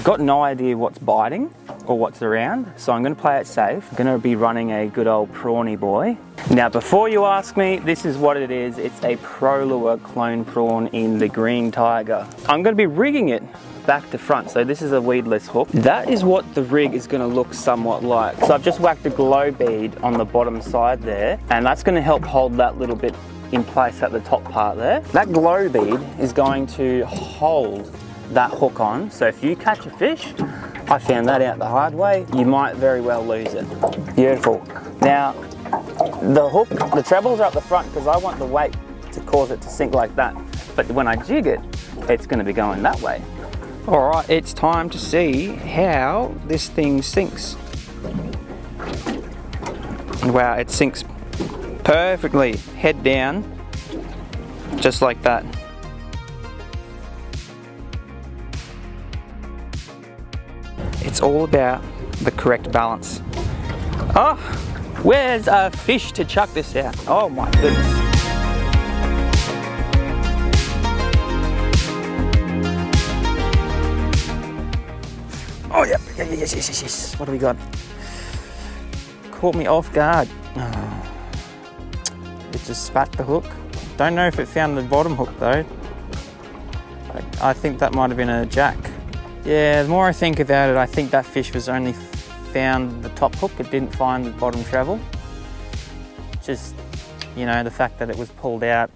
got no idea what's biting or what's around, so I'm going to play it safe. I'm going to be running a good old Prawny boy. Now, before you ask me, this is what it is. It's a Pro Lure clone prawn in the green tiger. I'm going to be rigging it back to front, so this is a weedless hook. That is what the rig is going to look somewhat like. So I've just whacked a glow bead on the bottom side there, and that's going to help hold that little bit in place at the top part there. That glow bead is going to hold that hook on, so if you catch a fish, I found that out the hard way, you might very well lose it. Beautiful. Now, the hook, the trebles are up the front because I want the weight to cause it to sink like that. But when I jig it, it's going to be going that way. All right, it's time to see how this thing sinks. Wow, it sinks perfectly, head down, just like that. It's all about the correct balance. Oh, where's a fish to chuck this out? Oh my goodness. Oh yeah, yes. What do we got? Caught me off guard. Oh. It just spat the hook. Don't know if it found the bottom hook though. I think that might have been a jack. Yeah, the more I think about it, I think that fish was only found the top hook. It didn't find the bottom treble. Just, you know, the fact that it was pulled out.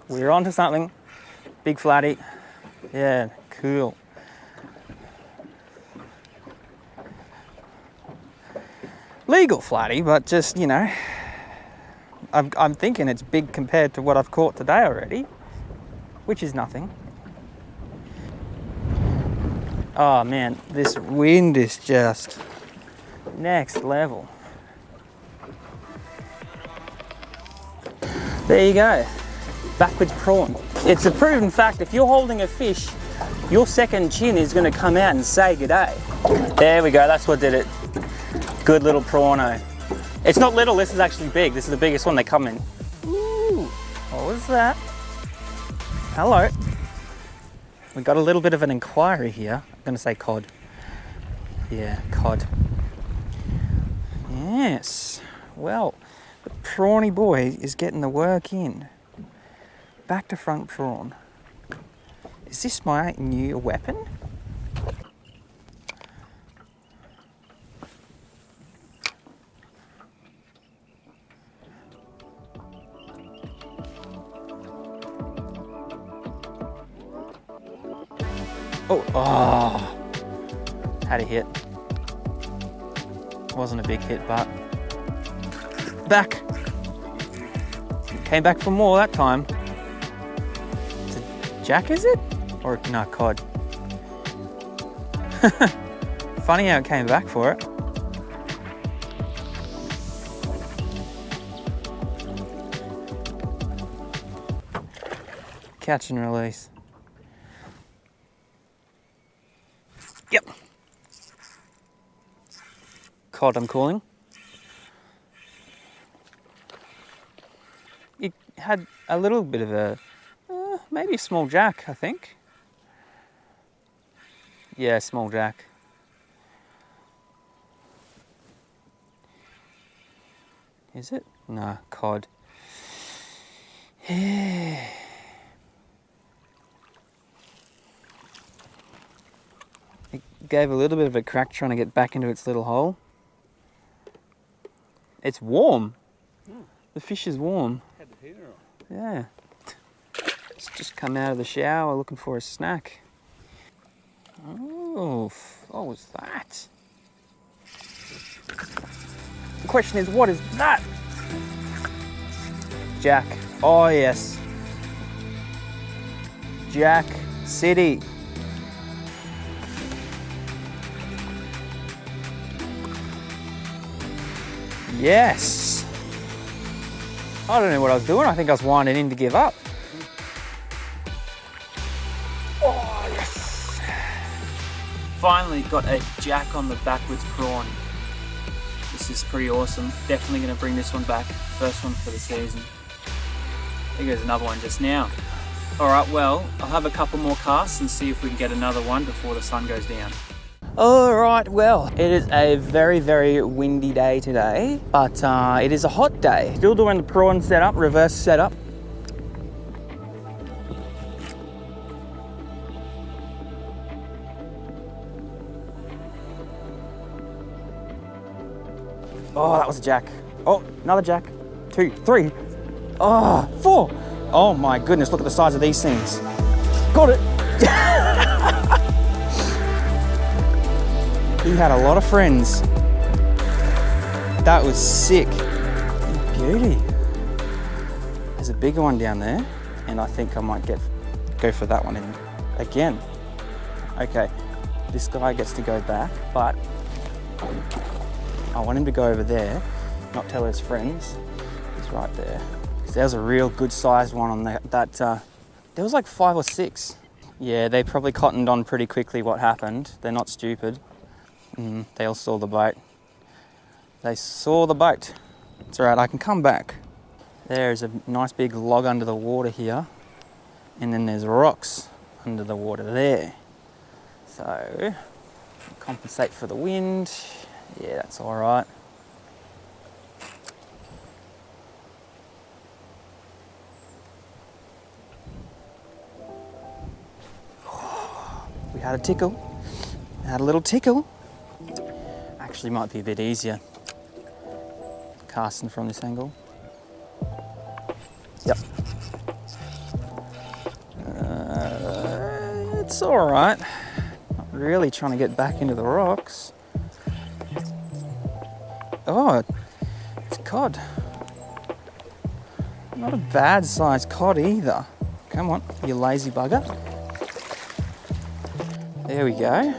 We're onto something. Big flatty. Yeah, cool. Legal flatty, but just, you know, I'm thinking it's big compared to what I've caught today already, which is nothing. Oh man, this wind is just next level. There you go, backwards prawn. It's a proven fact, if you're holding a fish, your second chin is going to come out and say g'day. There we go, that's what did it. Good little prawno. It's not little, this is actually big. This is the biggest one they come in. Ooh, what was that? Hello. We got a little bit of an inquiry here. I'm going to say cod. Yeah, cod. Yes. Well, the prawny boy is getting the work in. Back to front prawn. Is this my new weapon? Oh, had a hit. Wasn't a big hit, but back. Came back for more that time. It's a jack, is it? Or no, cod. Funny how it came back for it. Catch and release. Yep. Cod, I'm calling. It had a little bit of a, maybe a small jack, I think. Yeah, small jack. Is it? No, cod. Yeah. It gave a little bit of a crack trying to get back into its little hole. It's warm. The fish is warm. Had the heater on. Yeah. It's just come out of the shower looking for a snack. Oh, what was that? The question is, what is that? Jack. Oh yes. Jack City. Yes. I don't know what I was doing. I think I was winding in to give up. Oh, yes. Finally got a jack on the backwards prawn. This is pretty awesome. Definitely going to bring this one back. First one for the season. There goes another one just now. All right, well, I'll have a couple more casts and see if we can get another one before the sun goes down. All right, well, it is a very, very windy day today, but it is a hot day. Still doing the prawn setup, reverse setup. Oh, that was a jack. Oh, another jack. 2, 3. Oh, 4. Oh my goodness, look at the size of these things. Got it. He had a lot of friends. That was sick. Beauty. There's a bigger one down there, and I think I might go for that one again. Okay, this guy gets to go back, but I want him to go over there, not tell his friends. He's right there. There's a real good sized one on that. There was like 5 or 6. Yeah, they probably cottoned on pretty quickly what happened. They're not stupid. They all saw the boat. They saw the boat. It's all right, I can come back. There's a nice big log under the water here. And then there's rocks under the water there. So, compensate for the wind. Yeah, that's all right. We had a tickle. Had a little tickle. Actually might be a bit easier casting from this angle. Yep. It's all right. Not really trying to get back into the rocks. Oh, it's cod. Not a bad sized cod either. Come on, you lazy bugger. There we go.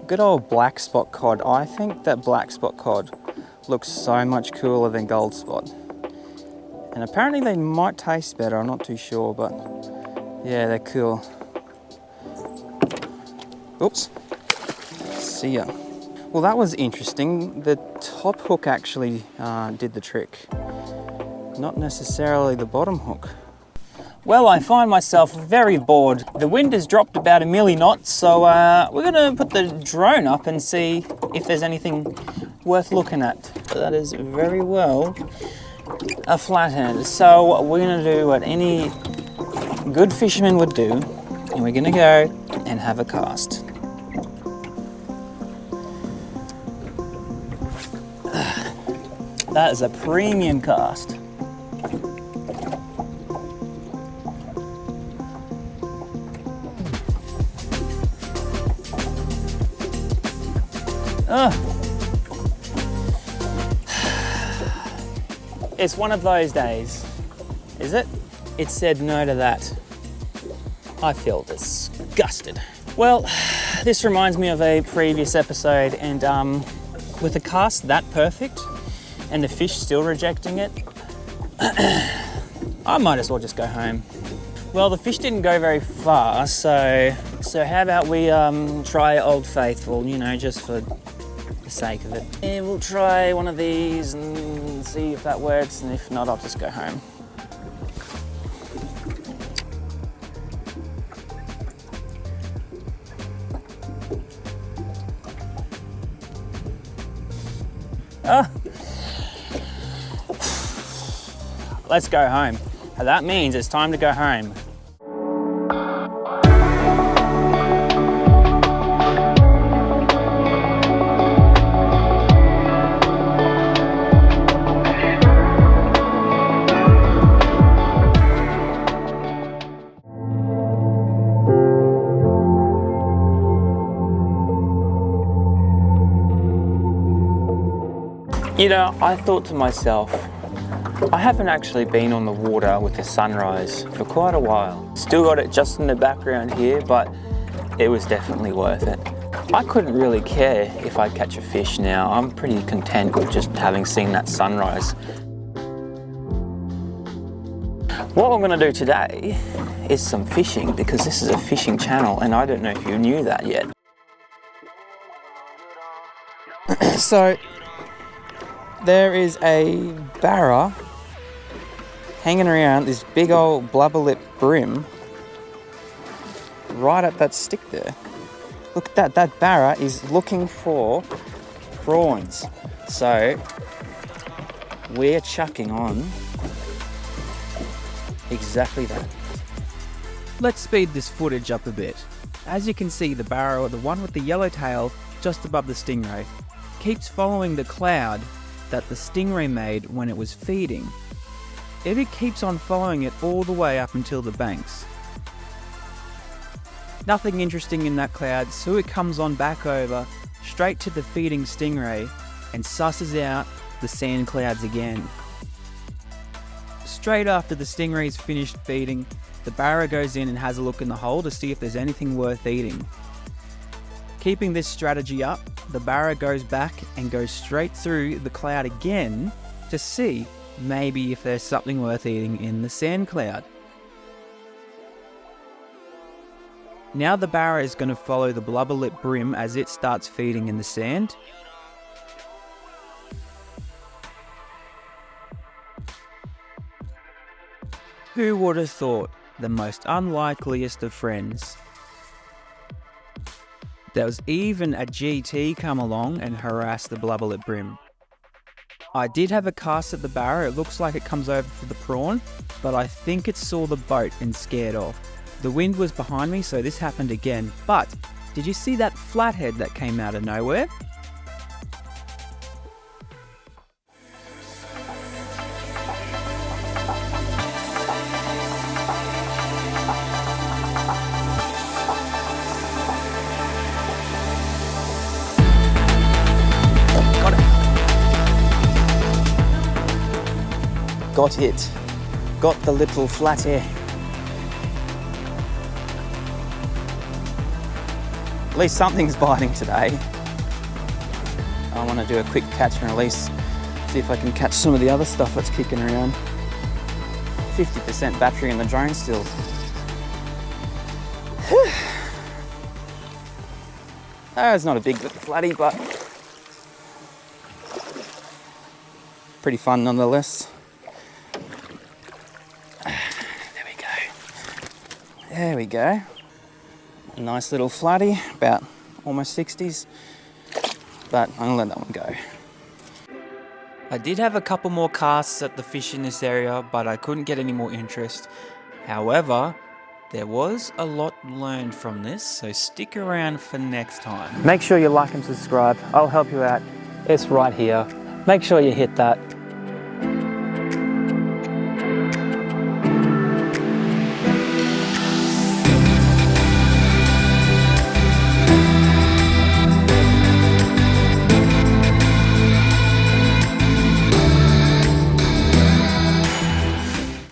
Good old black spot cod. I think that black spot cod looks so much cooler than gold spot. And apparently they might taste better, I'm not too sure, but yeah, they're cool. Oops. See ya. Well, that was interesting. The top hook actually did the trick. Not necessarily the bottom hook. Well, I find myself very bored. The wind has dropped about 1 milli knots, so we're gonna put the drone up and see if there's anything worth looking at. That is very well a flathead. So we're gonna do what any good fisherman would do, and we're gonna go and have a cast. That is a premium cast. It's one of those days, is it? It said no to that. I feel disgusted. Well, this reminds me of a previous episode, and with a cast that perfect and the fish still rejecting it, I might as well just go home. Well, the fish didn't go very far, so how about we try Old Faithful, you know, just for the sake of it. And we'll try one of these and see if that works, and if not, I'll just go home. Let's go home. That means it's time to go home. You know, I thought to myself, I haven't actually been on the water with the sunrise for quite a while. Still got it just in the background here, but it was definitely worth it. I couldn't really care if I catch a fish now. I'm pretty content with just having seen that sunrise. What I'm gonna do today is some fishing, because this is a fishing channel and I don't know if you knew that yet. So, there is a barra hanging around this big old blubber lip brim right at that stick there. Look at that, that barra is looking for prawns. So we're chucking on exactly that. Let's speed this footage up a bit. As you can see, the barra, the one with the yellow tail just above the stingray, keeps following the cloud that the stingray made when it was feeding. It keeps on following it all the way up until the banks. Nothing interesting in that cloud, so it comes on back over, straight to the feeding stingray, and susses out the sand clouds again. Straight after the stingray's finished feeding, the barra goes in and has a look in the hole to see if there's anything worth eating. Keeping this strategy up, the barra goes back and goes straight through the cloud again to see maybe if there's something worth eating in the sand cloud. Now the barra is going to follow the blubber lip brim as it starts feeding in the sand. Who would have thought? The most unlikeliest of friends. There was even a GT come along and harass the blubber lip brim. I did have a cast at the barra. It looks like it comes over for the prawn, but I think it saw the boat and scared off. The wind was behind me, so this happened again. But did you see that flathead that came out of nowhere? Got it. Got the little flathead. At least something's biting today. I want to do a quick catch and release, see if I can catch some of the other stuff that's kicking around. 50% battery in the drone still. It's not a big flatty, but pretty fun nonetheless. There we go. A nice little flatty, about almost 60s, but I'm gonna let that one go. I did have a couple more casts at the fish in this area, but I couldn't get any more interest. However, there was a lot learned from this, so stick around for next time. Make sure you like and subscribe. I'll help you out. It's right here. Make sure you hit that.